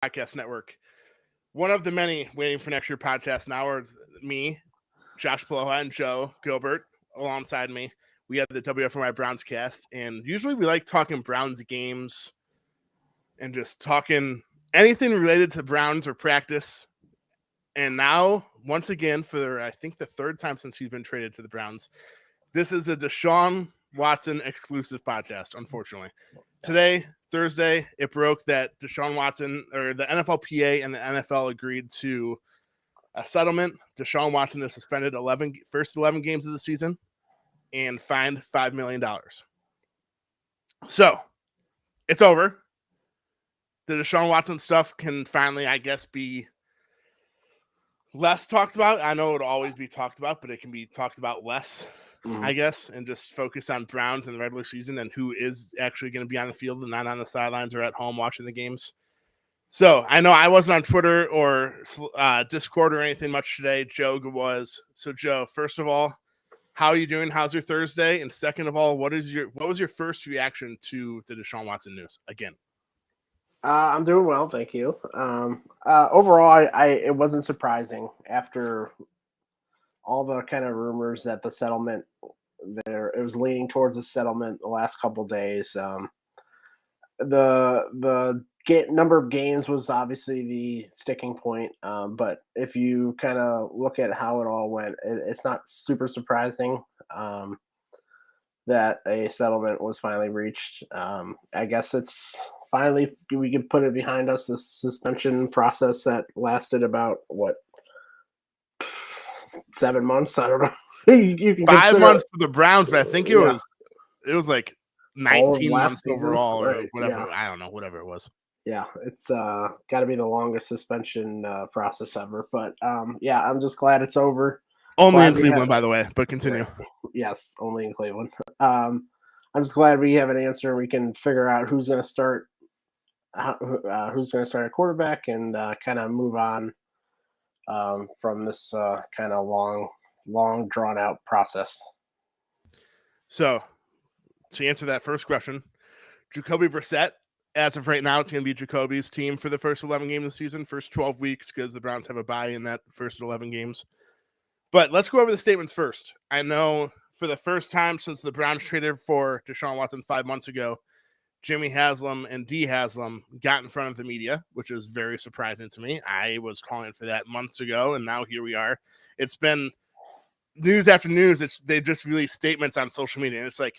Podcast Network. One of the many Waiting for Next Year podcasts now are me, Josh Poloha, and Joe Gilbert alongside me. We have the WFNY BrownsCast, and usually we like talking Browns games and just talking anything related to Browns or practice. And now, once again, for I think the third time since he's been traded to the Browns, this is a Deshaun Watson exclusive podcast, unfortunately. Today, Thursday, it broke that Deshaun Watson, or the NFLPA and the NFL agreed to a settlement. Deshaun Watson is suspended first 11 games of the season and fined $5 million. So, it's over. The Deshaun Watson stuff can finally, I guess, be less talked about. I know it'll always be talked about, but it can be talked about less, I guess, and just focus on Browns in the regular season and who is actually going to be on the field and not on the sidelines or at home watching the games. So I know I wasn't on Twitter or Discord or anything much today. Joe was. So Joe, first of all, how are you doing? How's your Thursday? And second of all, what was your first reaction to the Deshaun Watson news again? I'm doing well, thank you. Overall, it wasn't surprising after all the kind of rumors that the settlement it was leaning towards a settlement the last couple of days. The number of games was obviously the sticking point, but if you kind of look at how it all went, it's not super surprising that a settlement was finally reached. I guess it's finally we can put it behind us. The suspension process that lasted about 7 months. I don't know. you can 5 months for the Browns, but I think it was like 19 months overall or whatever. Yeah. I don't know, whatever it was. Yeah, it's got to be the longest suspension process ever. But yeah, I'm just glad it's over. Only in Cleveland, by the way, but continue. Right. Yes, only in Cleveland. I'm just glad we have an answer and we can figure out who's going to start at quarterback and kind of move on from this kind of long drawn out process. So, to answer that first question, Jacoby Brissett, as of right now, it's going to be Jacoby's team for the first 11 games of the season, first 12 weeks, because the Browns have a bye in that first 11 games. But let's go over the statements first. I know for the first time since the Browns traded for Deshaun Watson 5 months ago, Jimmy Haslam and D. Haslam got in front of the media, which is very surprising to me. I was calling for that months ago, and now here we are. It's been news after news. They've just released statements on social media, and it's like,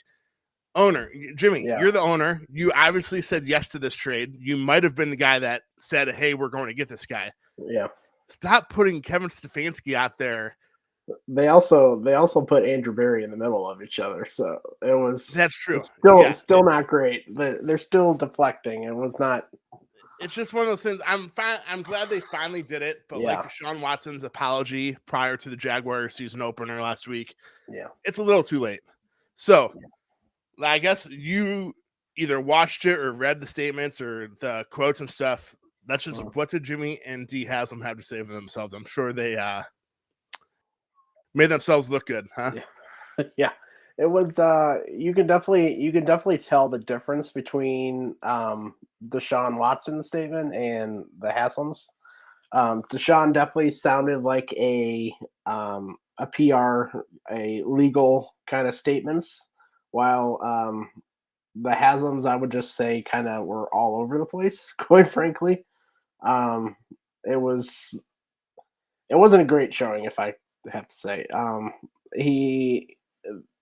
owner, Jimmy, you're the owner. You obviously said yes to this trade. You might have been the guy that said, hey, we're going to get this guy. Yeah. Stop putting Kevin Stefanski out there. They also put Andrew Berry in the middle of each other, so it was. That's true. Still not great. They're still deflecting. It was not. It's just one of those things. I'm glad they finally did it, but like Deshaun Watson's apology prior to the Jaguar season opener last week, it's a little too late. So, I guess you either watched it or read the statements or the quotes and stuff. That's just what did Jimmy and D. Haslam have to say for themselves? I'm sure they made themselves look good, huh? Yeah. It was you can definitely tell the difference between Deshaun Watson's statement and the Haslams. Deshaun definitely sounded like a PR, a legal kind of statements, while the Haslams, I would just say, kind of were all over the place, quite frankly. It wasn't a great showing, if I have to say.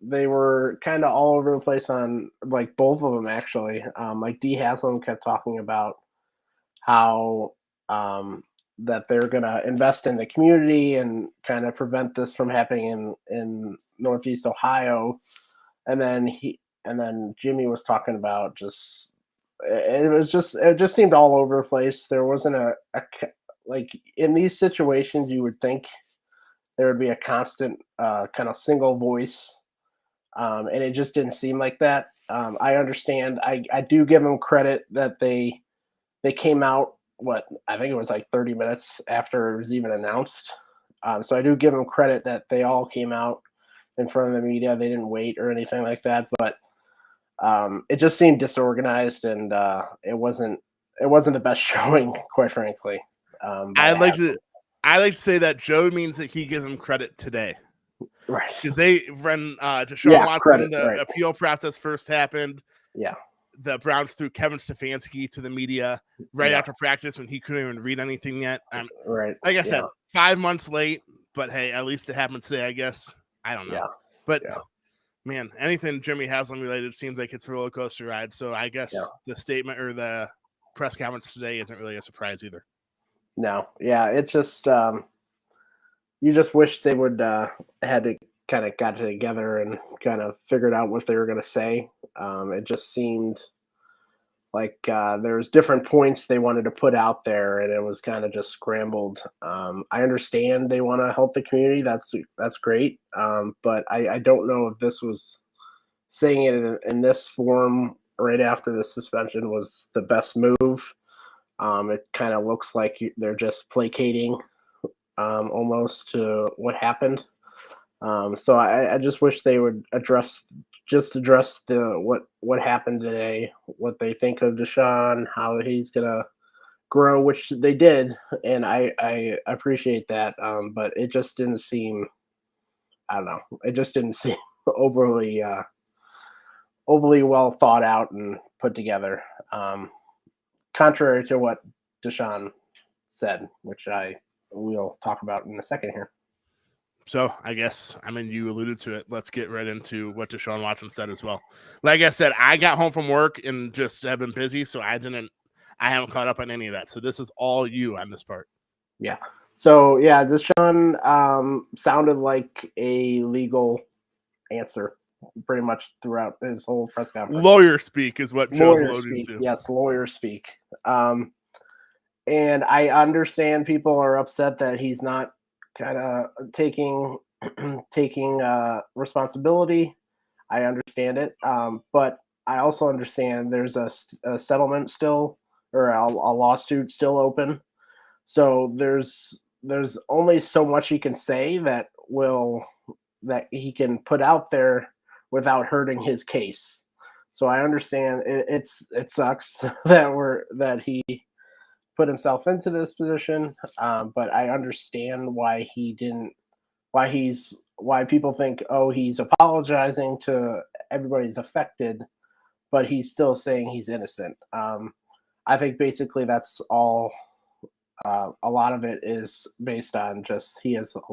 They were kind of all over the place on, like, both of them, actually. Like, D. Haslam kept talking about how that they're going to invest in the community and kind of prevent this from happening in Northeast Ohio. And then Jimmy was talking about it just seemed all over the place. There wasn't like, in these situations, you would think there would be a constant kind of single voice. And it just didn't seem like that. I understand. I do give them credit that they came out, I think it was like 30 minutes after it was even announced. So I do give them credit that they all came out in front of the media. They didn't wait or anything like that. But it just seemed disorganized, and it wasn't the best showing, quite frankly. I like to say that Joe means that he gives him credit today. Right. Because when Deshaun Watson, the appeal process first happened. Yeah. The Browns threw Kevin Stefanski to the media after practice when he couldn't even read anything yet. Right. Like I said, 5 months late, but hey, at least it happened today, I guess. I don't know. Yeah. But man, anything Jimmy Haslam related seems like it's a roller coaster ride. So I guess the statement or the press conference today isn't really a surprise either. No. Yeah. It's just you just wish they would had to kind of got together and kind of figured out what they were going to say. It just seemed like there's different points they wanted to put out there, and it was kind of just scrambled. I understand they want to help the community. That's great. But I don't know if this was saying it in this form right after the suspension was the best move. It kind of looks like they're just placating almost to what happened. So I just wish they would address the what happened today, what they think of Deshaun, how he's gonna grow, which they did, and I appreciate that. But it just didn't seem, I don't know, it just didn't seem overly well thought out and put together. Contrary to what Deshaun said, which we'll talk about in a second here. So I guess, you alluded to it. Let's get right into what Deshaun Watson said as well. Like I said, I got home from work and just have been busy, so I haven't caught up on any of that. So this is all you on this part. Yeah. So yeah, Deshaun sounded like a legal answer pretty much throughout his whole press conference. Lawyer speak is what Joe's alluding to. Yes, lawyer speak. And I understand people are upset that he's not kind of taking responsibility. I understand it, but I also understand there's a settlement still, or a lawsuit still open. So there's only so much he can say that he can put out there without hurting his case. So I understand it sucks that he put himself into this position, but I understand why people think, oh, he's apologizing to everybody's affected, but he's still saying he's innocent. I think basically that's all. A lot of it is based on just he still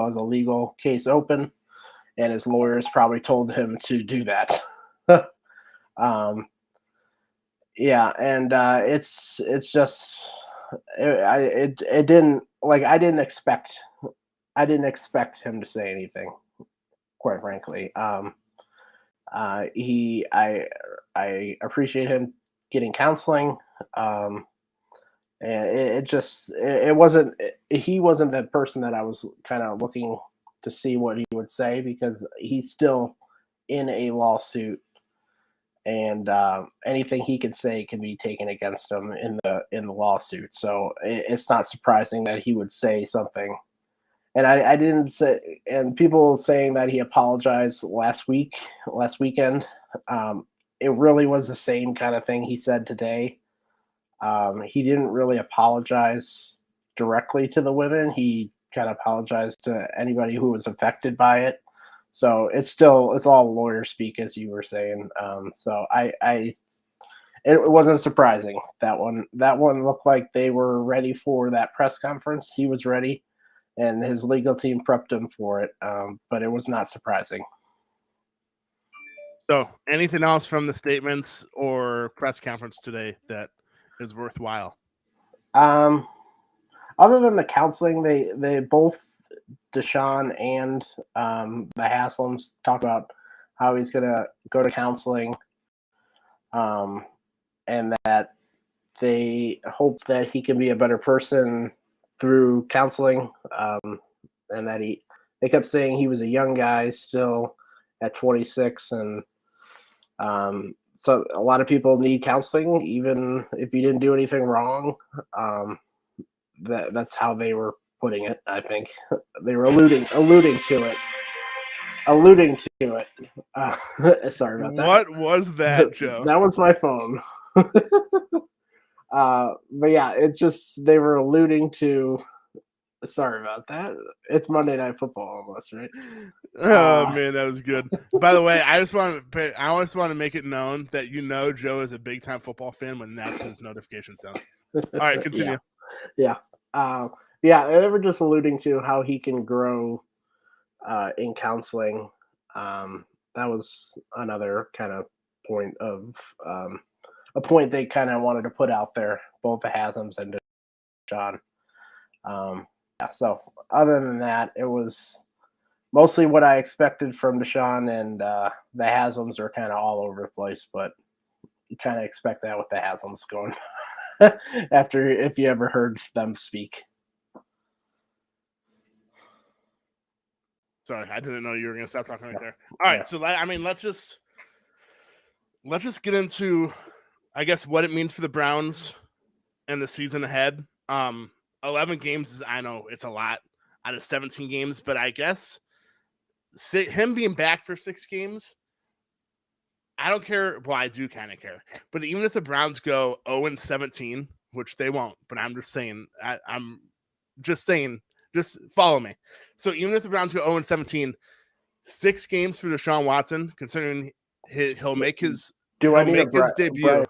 has a legal case open, and his lawyers probably told him to do that. Yeah, and it's just it didn't, like, I didn't expect him to say anything, quite frankly. I appreciate him getting counseling. And he wasn't the person that I was kind of looking to see what he would say, because he's still in a lawsuit, and anything he could say can be taken against him in the lawsuit. So it's not surprising that he would say something. And I didn't say, and people saying that he apologized last weekend. It really was the same kind of thing he said today. He didn't really apologize directly to the women. He kind of apologized to anybody who was affected by it. So it's all lawyer speak, as you were saying. So it wasn't surprising. That one looked like they were ready for that press conference. He was ready, and his legal team prepped him for it. But it was not surprising. So anything else from the statements or press conference today that is worthwhile? Other than the counseling, they both, Deshaun and the Haslams, talk about how he's gonna go to counseling, and that they hope that he can be a better person through counseling, and that they kept saying he was a young guy still at 26, and so a lot of people need counseling, even if you didn't do anything wrong. That's how they were putting it. I think they were alluding to it. Sorry about that. What was that, Joe? That was my phone. But yeah, it's just they were alluding to. Sorry about that. It's Monday Night Football almost, right? Oh man, that was good. By the way, I always want to make it known that Joe is a big time football fan when that's his notification sound. All right, continue. Yeah. They were just alluding to how he can grow in counseling. That was another kind of point of a point they kind of wanted to put out there, both the Hasms and Deshaun. So other than that, it was mostly what I expected from Deshaun, and the Hasms are kind of all over the place, but you kind of expect that with the Hasms going after if you ever heard them speak. Sorry, I didn't know you were going to stop talking right there. All right, so let's just get into, I guess, what it means for the Browns and the season ahead. 11 games, I know it's a lot out of 17 games, but I guess him being back for 6 games, I don't care. Well, I do kind of care. But even if the Browns go 0-17, which they won't, but I'm just saying, just follow me. So even if the Browns go 0-17, 6 games for Deshaun Watson, considering he'll make his debut. Brian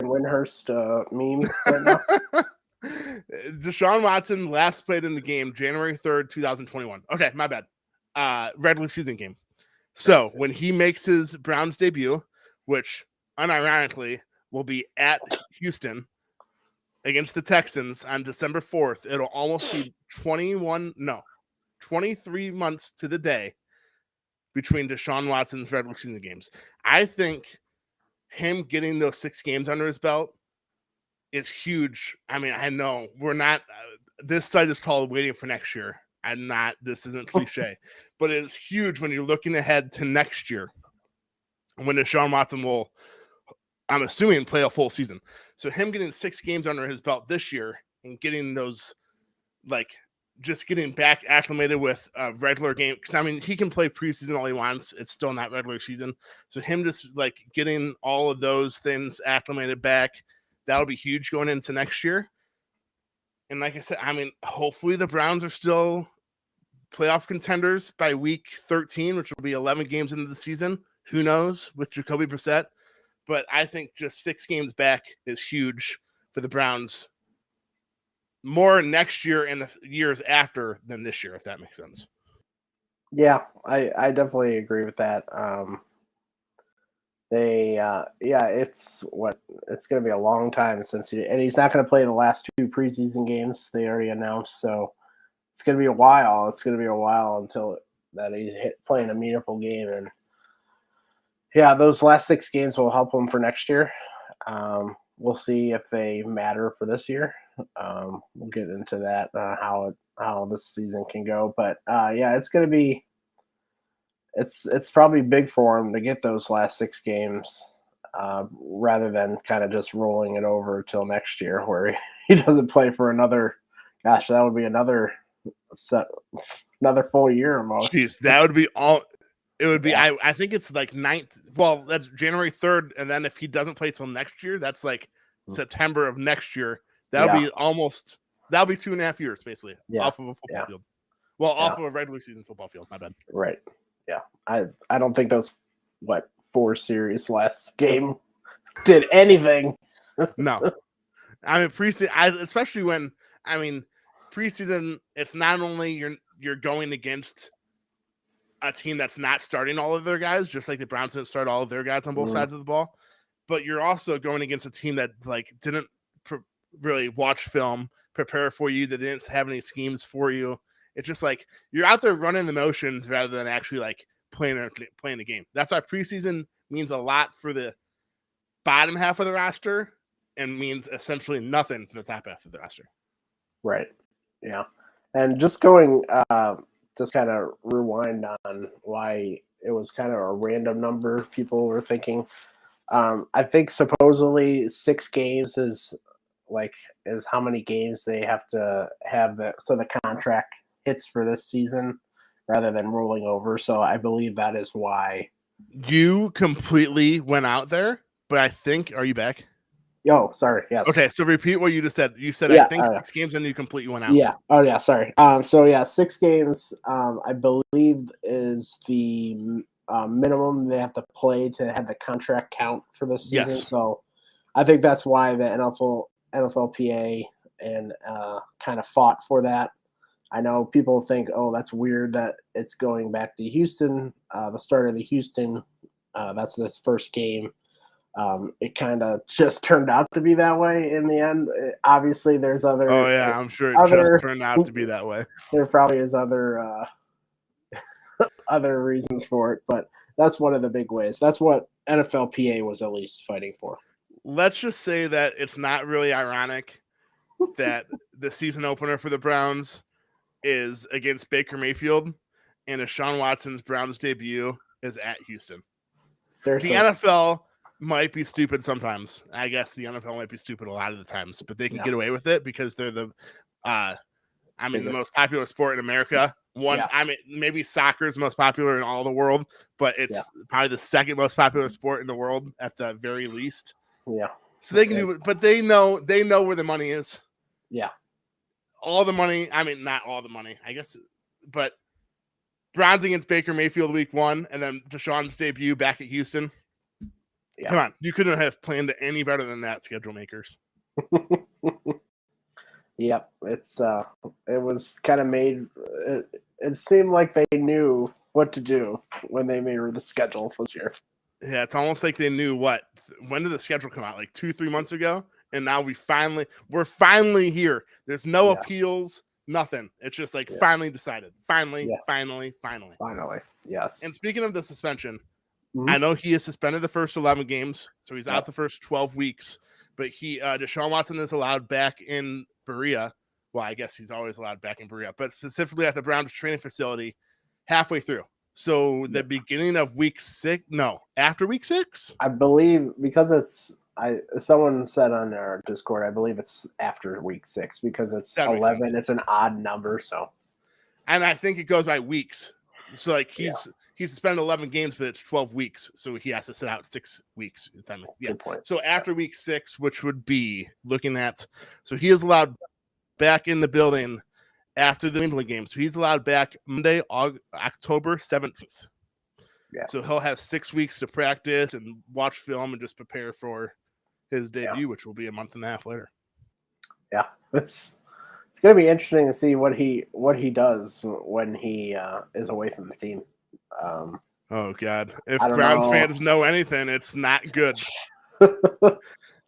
Windhurst meme right now. Deshaun Watson last played in the game January 3rd, 2021. Okay, my bad. Regular season game. So when he makes his Browns debut, which unironically will be at Houston against the Texans on December 4th, it'll almost be 23 months to the day between Deshaun Watson's regular season games. I think him getting those 6 games under his belt is huge. I mean, I know we're not, this site is called waiting for next year. This isn't cliche, but it is huge when you're looking ahead to next year when Deshaun Watson will, I'm assuming, play a full season. So him getting 6 games under his belt this year and getting those, just getting back acclimated with a regular game. Because, I mean, he can play preseason all he wants. It's still not regular season. So him just, getting all of those things acclimated back, that'll be huge going into next year. And like I said, I mean, hopefully the Browns are still playoff contenders by week 13, which will be 11 games into the season. Who knows with Jacoby Brissett? But I think just 6 games back is huge for the Browns. More next year and the years after than this year, if that makes sense. Yeah, I definitely agree with that. It's going to be a long time since he's not going to play the last 2 preseason games they already announced. So it's going to be a while. It's going to be a while until that he's playing a meaningful game. And yeah, those last 6 games will help him for next year. We'll see if they matter for this year. We'll get into that, how this season can go. But it's going to be, it's probably big for him to get those last 6 games rather than kind of just rolling it over till next year where he doesn't play for another. Gosh, that would be another full year almost. Jeez, that would be all. It would be. Yeah. I think it's 9th. Well, that's January 3rd, and then if he doesn't play till next year, that's September of next year. That'll be almost. That'll be 2.5 years basically off of a football field. Well, off of a regular season football field. My bad. Right. Yeah. I don't think those 4 series last game did anything. No. I mean preseason, especially when preseason, it's not only you're going against a team that's not starting all of their guys, just like the Browns didn't start all of their guys on both sides of the ball, but you're also going against a team that didn't really watch film, prepare for you, that didn't have any schemes for you. It's just you're out there running the motions rather than actually playing the game. That's why preseason means a lot for the bottom half of the roster and means essentially nothing for the top half of the roster. Right. Yeah. And just going, just kind of rewind on why it was kind of a random number people were thinking. I think supposedly 6 games is how many games they have to have so the contract hits for this season rather than rolling over. So I believe that is why. You completely went out there, but I think, are you back? Oh, sorry. Yes. Okay, so repeat what you just said. You said Yeah, I think 6 games, and you completely went out. Yeah. Oh, yeah. Sorry. So yeah, 6 games. I believe is the minimum they have to play to have the contract count for this season. Yes. So I think that's why the NFLPA and kind of fought for that. I know people think, oh, that's weird that it's going back to Houston. The start of the Houston. That's this first game. It kind of just turned out to be that way in the end. Obviously, there's other. Oh yeah, I'm sure it just turned out to be that way. There probably is other other reasons for it, but that's one of the big ways. That's what NFLPA was at least fighting for. Let's just say that it's not really ironic that the season opener for the Browns is against Baker Mayfield, and Deshaun Watson's Browns debut is at Houston. Seriously. The NFL might be stupid sometimes. I guess the NFL might be stupid a lot of the times, but they can get away with it because they're the the most popular sport in America. Maybe soccer is most popular in all the world, but it's probably the second most popular sport in the world at the very least. Yeah. So they can do it, but they know where the money is. Yeah. All the money. Not all the money, I guess, but Browns against Baker Mayfield week 1, and then Deshaun's debut back at Houston. Yeah. Come on, you couldn't have planned it any better than that, schedule makers. Yep, it was kind of made. It seemed like they knew what to do when they made the schedule this year. Yeah, it's almost like they knew when did the schedule come out? Like 2-3 months ago, and now we're finally here. There's no appeals, nothing. It's just like finally decided. Finally. Yes. And speaking of the suspension, I know he is suspended the first 11 games, so he's out the first 12 weeks. But Deshaun Watson is allowed back in Berea. Well, I guess he's always allowed back in Berea, but specifically at the Browns training facility halfway through. So the beginning of after week 6? I believe because someone said on our Discord, I believe it's after week 6 because it's 11. It's an odd number. So, and I think it goes by weeks. So like he's suspended 11 games, but it's 12 weeks. So he has to sit out 6 weeks. Yeah. Good point. So after week 6, which would be so he is allowed back in the building after the England game. So he's allowed back Monday, October 17th. Yeah. So he'll have 6 weeks to practice and watch film and just prepare for his debut, which will be a month and a half later. Yeah. It's going to be interesting to see what he does when he is away from the team. Oh God! If Browns fans know anything, it's not good.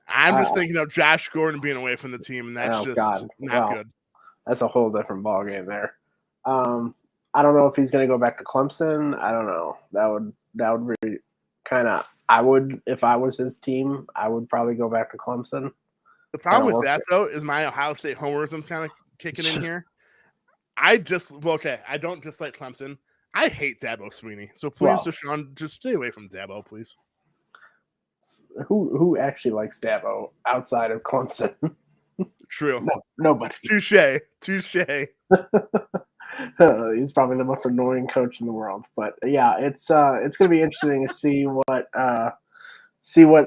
I'm just thinking of Josh Gordon being away from the team, and that's not good. That's a whole different ballgame there. I don't know if he's going to go back to Clemson. I don't know. That would be kind of. I would, if I was his team, I would probably go back to Clemson. The problem with that though is my Ohio State homerism kind of kicking in here. I don't dislike Clemson. I hate Dabo Swinney. So please, Deshaun, just stay away from Dabo, please. Who actually likes Dabo outside of Clemson? True. Nobody. Touche. He's probably the most annoying coach in the world. But yeah, it's going to be interesting to see what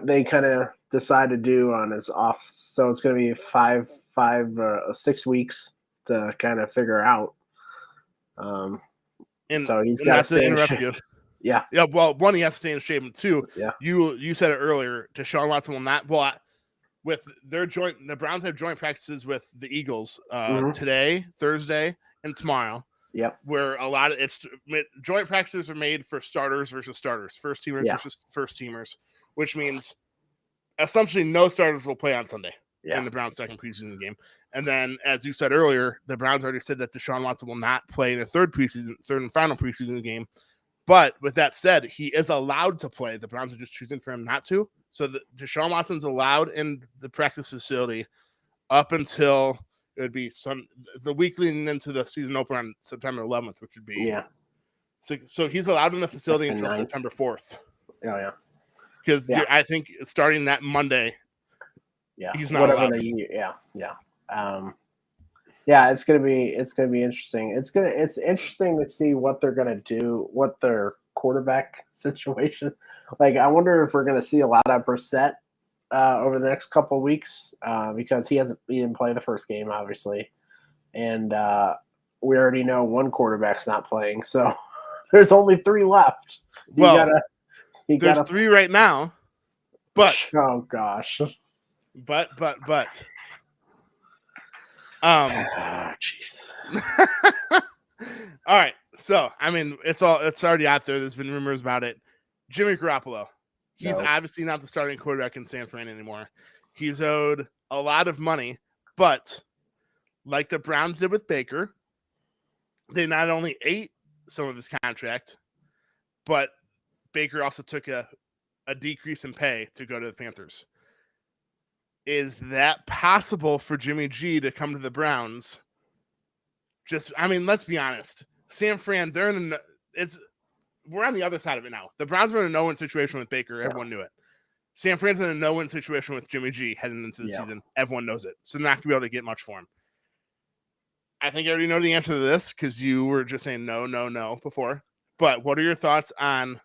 they kind of decide to do on his off. So it's going to be 6 weeks to kind of figure out. And so he's got to interrupt you. Yeah. Well, one, he has to stay in shape, and two, yeah. You said it earlier. Deshaun Watson will not. Well, with their the Browns have joint practices with the Eagles today, Thursday, and tomorrow. Yep. Where a lot of joint practices are made for starters versus starters, first teamers versus first teamers, which means essentially no starters will play on Sunday in the Browns' second preseason game. And then, as you said earlier, the Browns already said that Deshaun Watson will not play in the third and final preseason game. But with that said, he is allowed to play. The Browns are just choosing for him not to. So Deshaun Watson's allowed in the practice facility up until it would be the week leading into the season opener on September 11th, which would be So he's allowed in the facility until September 4th. Yeah. Because I think starting that Monday, he's not allowed. It's gonna be interesting. It's interesting to see what they're gonna do, what their quarterback situation. Like, I wonder if we're gonna see a lot of Brissett over the next couple of weeks because he didn't play the first game, obviously, and we already know one quarterback's not playing, so there's only 3 left. There's 3 right now, but oh gosh, but jeez. All right, so I mean, it's already out there. There's been rumors about it. Jimmy Garoppolo, he's obviously not the starting quarterback in San Fran anymore. He's owed a lot of money, but like the Browns did with Baker, they not only ate some of his contract, but Baker also took a decrease in pay to go to the Panthers. Is that possible for Jimmy G to come to the Browns? Let's be honest. San Fran, we're on the other side of it now. The Browns were in a no-win situation with Baker. Everyone knew it. San Fran's in a no-win situation with Jimmy G heading into the season. Everyone knows it. So they're not going to be able to get much for him. I think I already know the answer to this because you were just saying no before. But what are your thoughts on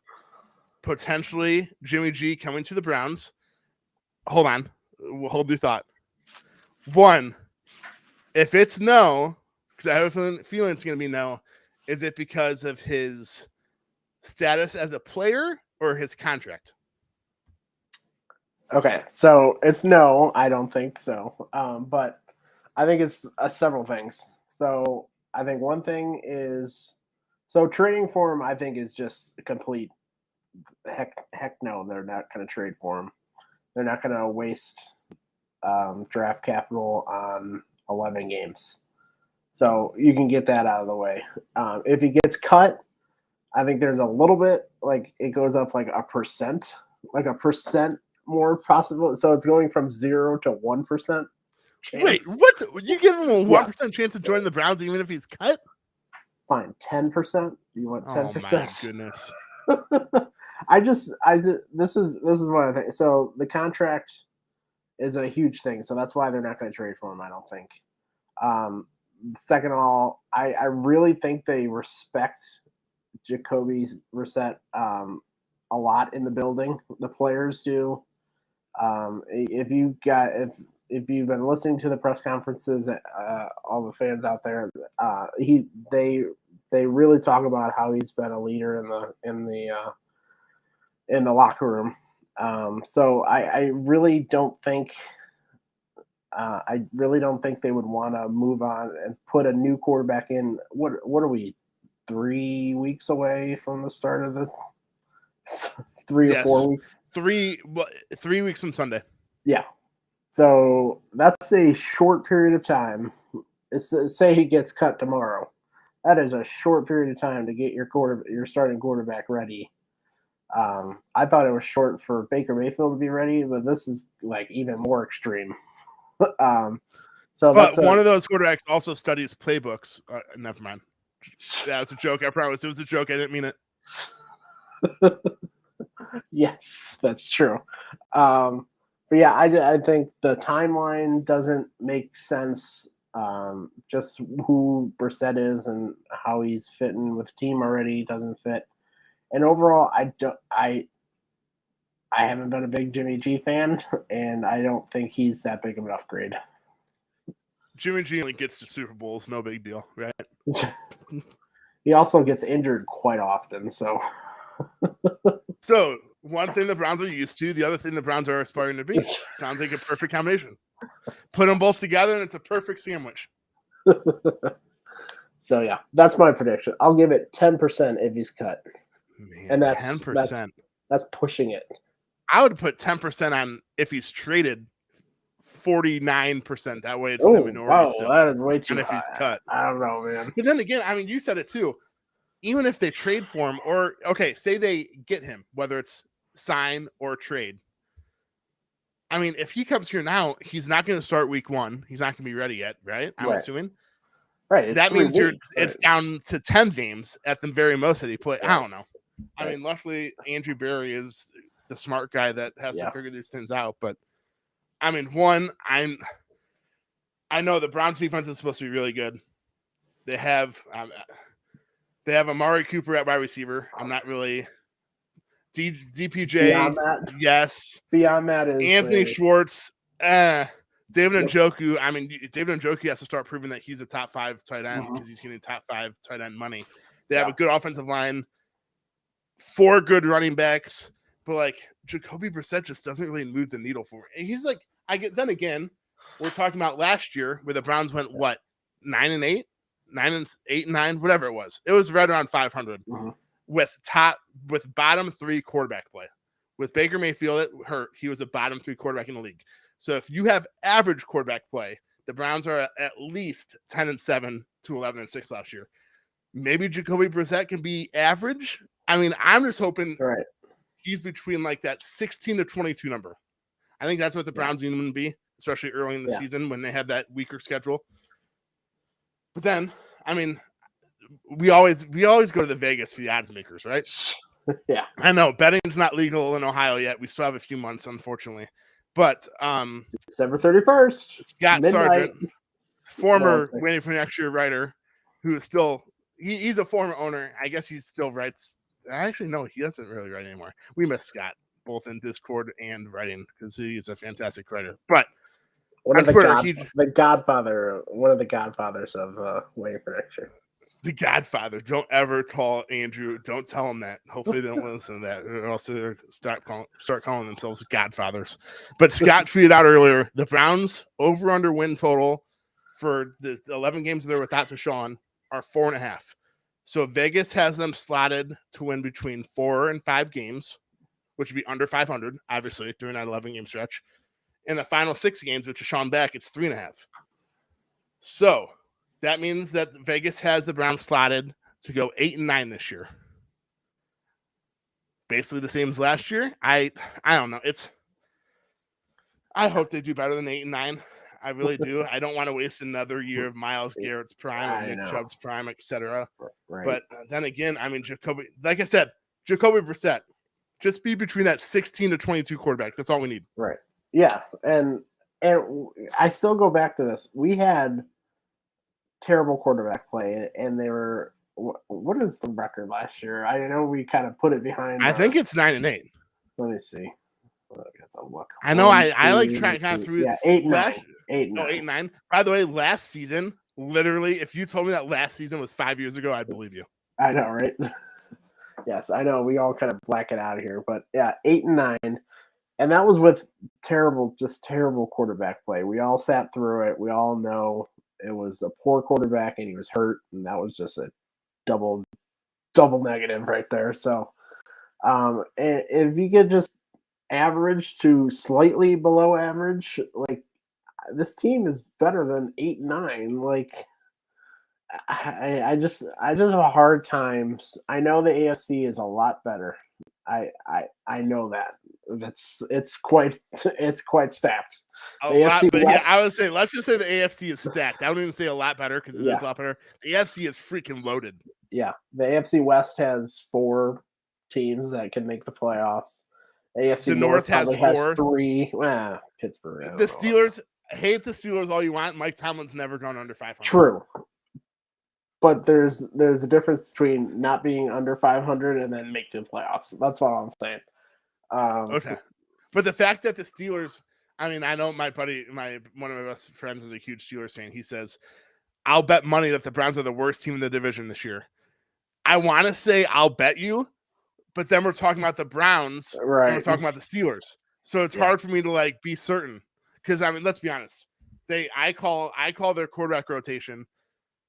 potentially Jimmy G coming to the Browns? Hold on. We'll hold your thought. 1, if it's no, because I have a feeling it's going to be no, is it because of his status as a player or his contract? Okay, so it's no, I don't think so. But I think it's several things. So I think one thing is, trading for him, I think is just a complete heck no. They're not going to trade for him. They're not going to waste draft capital on 11 games. So you can get that out of the way. If he gets cut, I think there's a little bit, like it goes up like a percent more possible. So it's going from 0 to 1% chance. Wait, what? You give him a 1% chance to join the Browns even if he's cut? Fine, 10%. You want 10%? Oh my goodness. This is what I think. So the contract is a huge thing. So that's why they're not going to trade for him, I don't think. Second of all, I really think they respect Jacoby Brissett a lot in the building. The players do. If you've been listening to the press conferences, all the fans out there, they really talk about how he's been a leader in the locker room. So I really don't think they would want to move on and put a new quarterback in. What are we, 3 weeks away from the start of the 3 or 4 weeks? 3 weeks from Sunday. Yeah. So that's a short period of time. Say he gets cut tomorrow. That is a short period of time to get your starting quarterback ready. I thought it was short for Baker Mayfield to be ready, but this is like even more extreme. But one of those quarterbacks also studies playbooks. Never mind. That was a joke. I promise it was a joke. I didn't mean it. Yes, that's true. But yeah, I think the timeline doesn't make sense. Just who Brissett is and how he's fitting with the team already doesn't fit. And overall, I haven't been a big Jimmy G fan, and I don't think he's that big of an upgrade. Jimmy G only gets to Super Bowls, no big deal, right? He also gets injured quite often, so. So one thing the Browns are used to, the other thing the Browns are aspiring to be. Sounds like a perfect combination. Put them both together, and it's a perfect sandwich. So yeah, that's my prediction. I'll give it 10% if he's cut. Man, and that's 10%. That's pushing it. I would put 10% on if he's traded. 49%. That way it's the minority. Wow, still. that is way too and if high. He's cut. I don't know, man. But then again, I mean, you said it too. Even if they trade for him, or say they get him, whether it's sign or trade. I mean, if he comes here now, he's not going to start week 1. He's not going to be ready yet, right? I'm assuming. Right. That means it's down to 10 games at the very most that he played. I don't know. I mean, luckily Andrew Berry is the smart guy that has to figure these things out. But I mean, I know the Browns defense is supposed to be really good. They have Amari Cooper at wide receiver. I'm not really DPJ, Beyond that, yes. beyond that is Anthony Schwartz, David Njoku. I mean, David Njoku has to start proving that he's a top 5 tight end because he's getting top 5 tight end money. They have a good offensive line, 4 good running backs, but like Jacoby Brissett just doesn't really move the needle for me. And he's like, then again, we're talking about last year where the Browns went 9-8, 9-8-9, whatever it was. It was right around 500 with bottom 3 quarterback play. With Baker Mayfield hurt, he was a bottom 3 quarterback in the league. So if you have average quarterback play, the Browns are at least 10-7 to 11-6 last year. Maybe Jacoby Brissett can be average. I mean, I'm just hoping he's between like that 16 to 22 number. I think that's what the Browns need him to be, especially early in the season when they have that weaker schedule. But then, I mean, we always go to the Vegas for the odds makers, right? Yeah, I know betting's not legal in Ohio yet. We still have a few months, unfortunately. But December 31st, Scott midnight. Sargent, former Waiting for Next Year writer, who is still he's a former owner. I guess he still writes. Actually, no, he doesn't really write anymore. We miss Scott both in Discord and writing because he's a fantastic writer. But one of the Godfather, one of the Godfathers of Waiting for Next Year. The Godfather. Don't ever call Andrew. Don't tell him that. Hopefully they don't listen to that, or else they'll start calling themselves Godfathers. But Scott tweeted out earlier, the Browns over/under win total for the 11 games they're without Deshaun are 4.5. So Vegas has them slotted to win between 4 and 5 games, which would be under 500, obviously, during that 11-game stretch. In the final 6 games with Deshaun back, it's 3.5. So that means that Vegas has the Browns slotted to go 8-9 this year. Basically the same as last year. I don't know. I hope they do better than 8-9. I really do. I don't want to waste another year of Myles Garrett's prime, Nick Chubb's prime, etc. Right. But then again, I mean, like I said, Jacoby Brissett, just be between that 16 to 22 quarterback. That's all we need. Right. Yeah, and I still go back to this. We had terrible quarterback play, and they were. What is the record last year? I know we kind of put it behind. I think it's 9-8. Let me see. I know. I like trying kind of through. Yeah, 8-9. 8-9. By the way, last season, literally, if you told me that last season was 5 years ago, I'd believe you. I know, right? Yes, I know. We all kind of black it out of here, but yeah, 8-9, and that was with terrible quarterback play. We all sat through it. We all know it was a poor quarterback, and he was hurt, and that was just a double negative right there. So, and if you get just average to slightly below average, like this team is better than 8-9. Like I just have a hard time. I know the AFC is a lot better. I know that. It's quite stacked. Yeah, I would say let's just say the AFC is stacked. I wouldn't even say a lot better because it is a lot better. The AFC is freaking loaded. Yeah, the AFC West has 4 teams that can make the playoffs. AFC North has 4. 3. Pittsburgh. The Steelers, hate the Steelers all you want. Mike Tomlin's never gone under 500. True. But there's a difference between not being under 500 and then make the playoffs. That's what I'm saying. Okay. But the fact that the Steelers, I mean, I know my buddy, one of my best friends is a huge Steelers fan. He says, I'll bet money that the Browns are the worst team in the division this year. I want to say I'll bet you, but then we're talking about the Browns, right? And we're talking about the Steelers. So it's hard for me to like be certain. Because I mean, let's be honest. I call their quarterback rotation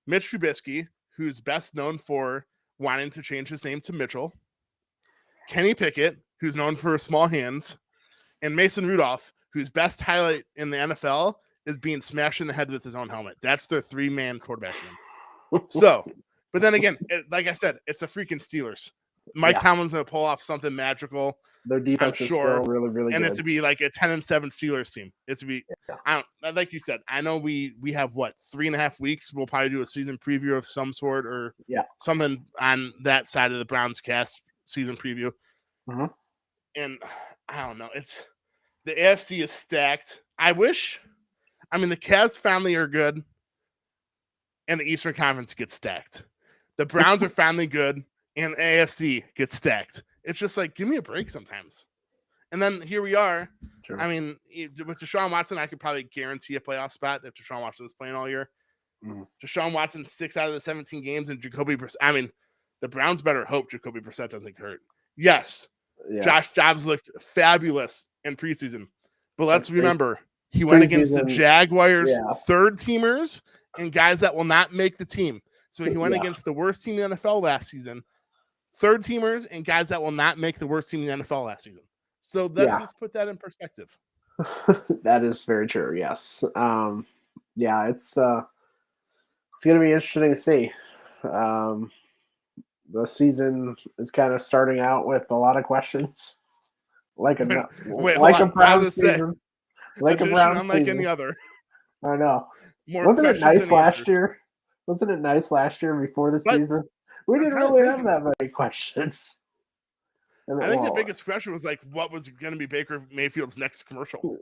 Mitch Trubisky, who's best known for wanting to change his name to Mitchell, Kenny Pickett, who's known for small hands, and Mason Rudolph, whose best highlight in the NFL is being smashed in the head with his own helmet. That's their 3-man quarterback room. So, but then again, like I said, it's the freaking Steelers. Mike Tomlin's going to pull off something magical. Their defense is still really, really good. And it's to be like a 10-7 Steelers team. It's to be, like you said, I know we have 3.5 weeks. We'll probably do a season preview of some sort or something on that side of the BrownsCast season preview. Mm-hmm. And I don't know. The AFC is stacked. The Cavs finally are good, and the Eastern Conference gets stacked. The Browns are finally good, and the AFC gets stacked. It's just like, give me a break sometimes. And then here we are. True. I mean, with Deshaun Watson, I could probably guarantee a playoff spot if Deshaun Watson was playing all year. Deshaun Watson, 6 out of the 17 games, and Jacoby Brissett. I mean, the Browns better hope Jacoby Brissett doesn't get hurt. Yes, Josh Dobbs looked fabulous in preseason. But let's remember, he went against the Jaguars' third teamers and guys that will not make the team. So he went against the worst team in the NFL last season, third teamers and guys that will not make the worst team in the NFL last season. So let's just put that in perspective. That is very true. Yes. It's going to be interesting to see. The season is kind of starting out with a lot of questions, like a Browns season, unlike any other. I know. Wasn't it nice last year? Wasn't it nice last year before the season? We didn't really have that many questions. I think the biggest question was like, what was going to be Baker Mayfield's next commercial?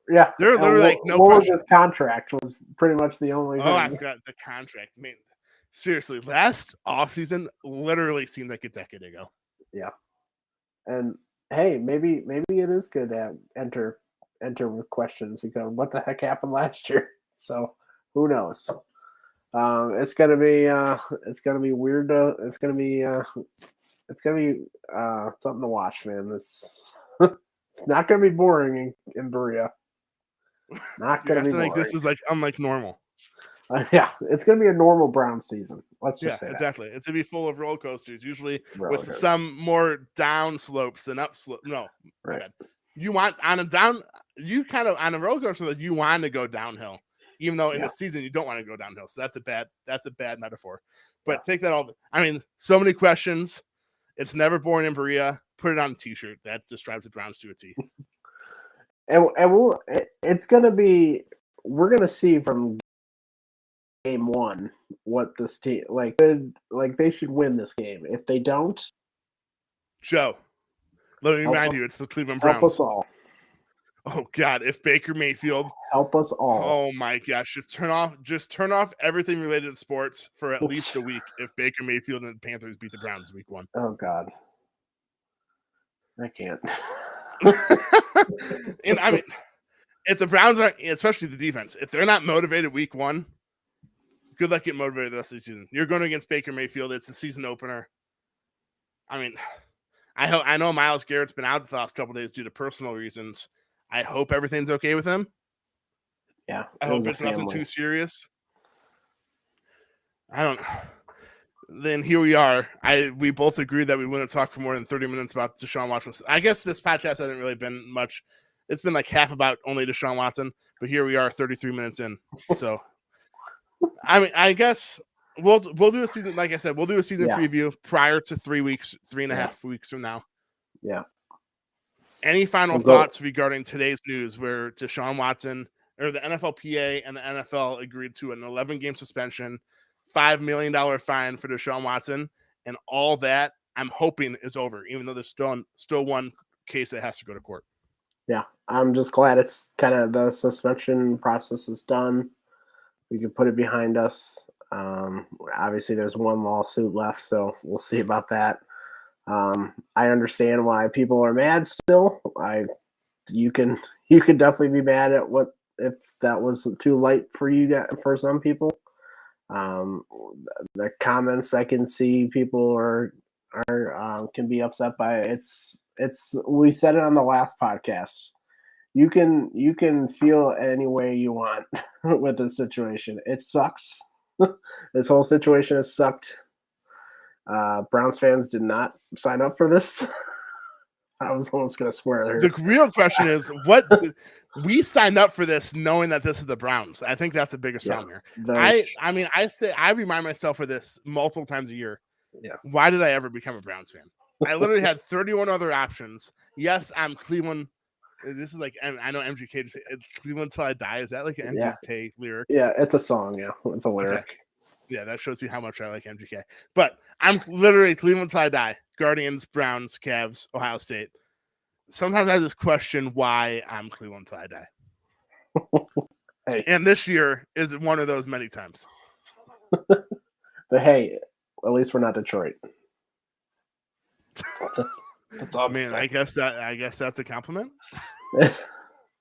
Yeah, they're literally like, no what question. Was his contract was pretty much the only thing. I forgot the contract. I mean, seriously, last offseason literally seemed like a decade ago. Yeah, and hey, maybe it is good to enter with questions because what the heck happened last year? So who knows? It's gonna be weird. It's gonna be something to watch, man. It's it's not gonna be boring in Berea. Not gonna be boring. This is like unlike normal. It's gonna be a normal Browns season. Let's just say exactly. It's gonna be full of roller coasters, usually with some more down slopes than up slope. No, right. You want on a roller coaster that you want to go downhill, even though in the season you don't want to go downhill. So that's a bad metaphor. But take that all. I mean, so many questions. It's never boring in Berea. Put it on a T-shirt. That describes the Browns to a T. And it's gonna be. We're gonna see from game one what this team like. They should win this game. If they don't, Joe, let me remind you, it's the Cleveland Browns. Help us all. Oh God! If Baker Mayfield, help us all. Oh my gosh! Just turn off everything related to sports for at least a week. If Baker Mayfield and the Panthers beat the Browns week 1. Oh God, I can't. And I mean, if the Browns are, especially the defense, if they're not motivated week 1, good luck getting motivated the rest of the season. You're going against Baker Mayfield. It's the season opener. I mean, I know Myles Garrett's been out the last couple of days due to personal reasons. I hope everything's okay with him. Yeah. I hope it's nothing too serious. I don't know. Then here we are. We both agreed that we wouldn't talk for more than 30 minutes about Deshaun Watson. I guess this podcast hasn't really been much. It's been like half about only Deshaun Watson, but here we are 33 minutes in. So, I mean, I guess we'll do a season. Like I said, we'll do a season preview prior to 3.5 weeks from now. Yeah. Any final thoughts regarding today's news where Deshaun Watson or the NFLPA and the NFL agreed to an 11-game suspension, $5 million fine for Deshaun Watson, and all that I'm hoping is over, even though there's still one case that has to go to court. Yeah, I'm just glad it's kind of the suspension process is done. We can put it behind us. Obviously, there's one lawsuit left, so we'll see about that. I understand why people are mad still. You can definitely be mad at what if that was too light for you for some people. The comments I can see people are can be upset by it. It's we said it on the last podcast. You can feel any way you want with this situation. It sucks. This whole situation has sucked. Browns fans did not sign up for this. I was almost going to swear there. The real question is, what we signed up for this knowing that this is the Browns. I think that's the biggest problem here. I remind myself of this multiple times a year. Yeah. Why did I ever become a Browns fan? I literally had 31 other options. Yes, I'm Cleveland. This is like, I know MGK just Cleveland till I die. Is that like an MGK lyric? Yeah, it's a song. Yeah, it's a lyric. Okay. Yeah, that shows you how much I like MGK. But I'm literally Cleveland till I die. Guardians, Browns, Cavs, Ohio State. Sometimes I just question why I'm Cleveland till I die. Hey. And this year is one of those many times. But hey, at least we're not Detroit. That's all. Man, I guess that's a compliment.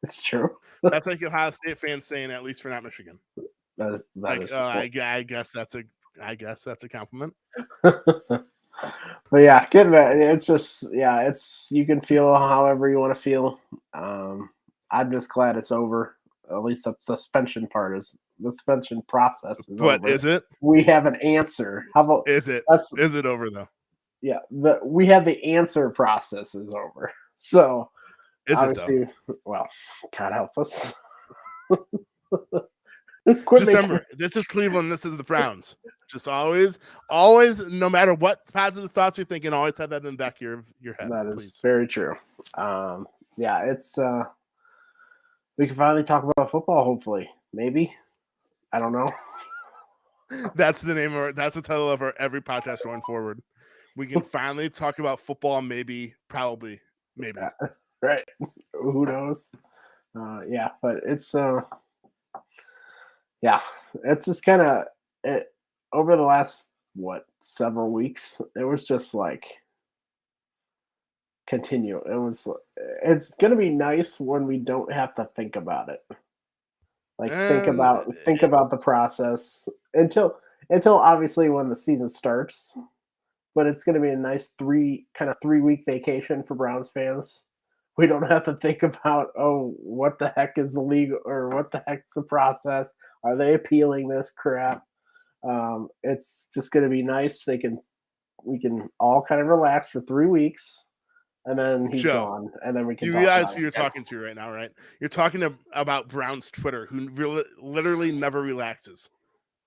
It's true. That's like Ohio State fans saying, "At least we're not Michigan." That Like, is I guess that's a compliment. But yeah, getting that, it's just, it's, you can feel however you want to feel. I'm just glad it's over. At least the suspension process is But over. is it? We have an answer. How about Is it over though? Yeah, we have the answer process is over. So Is it obviously, well, God help us. Just remember, this is Cleveland. This is the Browns. Just always, no matter what positive thoughts you're thinking, always have that in the back of your head. That is please. very true. It's we can finally talk about football. Hopefully, maybe. I don't know. That's the title of our every podcast going forward. We can finally talk about football. Maybe, probably, maybe. Right? Who knows? But it's it's just kind of it over the last several weeks. It was just like continue. It's gonna be nice when we don't have to think about it. Like think about the process until obviously when the season starts. But it's gonna be a nice 3-week vacation for Browns fans. We don't have to think about, what the heck is the league or what the heck's the process? Are they appealing this crap? It's just going to be nice. We can all kind of relax for 3 weeks, and then he's gone, and then we can. You realize who you're talking to right now, right? You're talking about Browns Twitter, who literally never relaxes.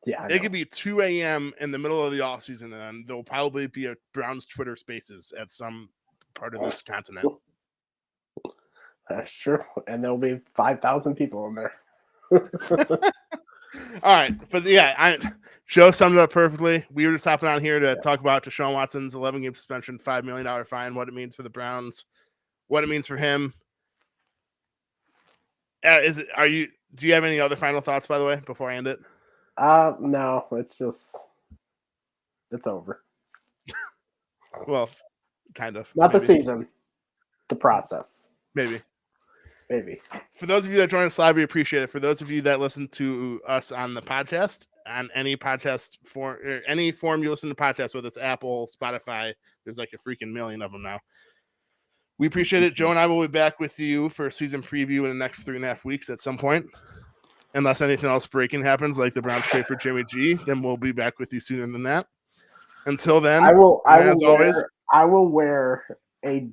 Yeah, it could be 2 a.m. in the middle of the off season, and there'll probably be a Browns Twitter Spaces at some part of this continent. That's true, and there'll be 5,000 people in there. All right, but Joe summed it up perfectly. We were just hopping on here to talk about Deshaun Watson's 11-game suspension, $5 million fine, what it means for the Browns, what it means for him. Do you have any other final thoughts, by the way, before I end it? No, it's over. Well, kind of. Not maybe. The season, the process. Maybe. For those of you that join us live, we appreciate it. For those of you that listen to us on the podcast, on any podcast form, or any form you listen to podcasts, whether it's Apple, Spotify, there's like a freaking million of them now. We appreciate it. Joe and I will be back with you for a season preview in the next 3.5 weeks at some point. Unless anything else breaking happens, like the Browns trade for Jimmy G, then we'll be back with you sooner than that. Until then, I will wear a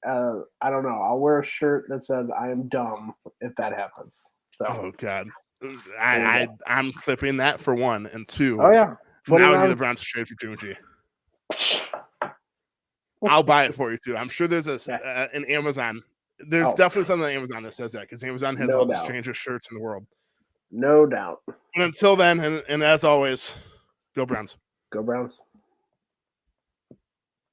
I don't know. I'll wear a shirt that says "I am dumb" if that happens. So. Oh God, I'm clipping that for one, and two. Oh yeah. Now would be the Browns trade for Jimmy G. I'll buy it for you too. I'm sure there's an Amazon. There's definitely something on Amazon that says that, because Amazon has all the strangest shirts in the world. No doubt. But until then, and as always, go Browns. Go Browns.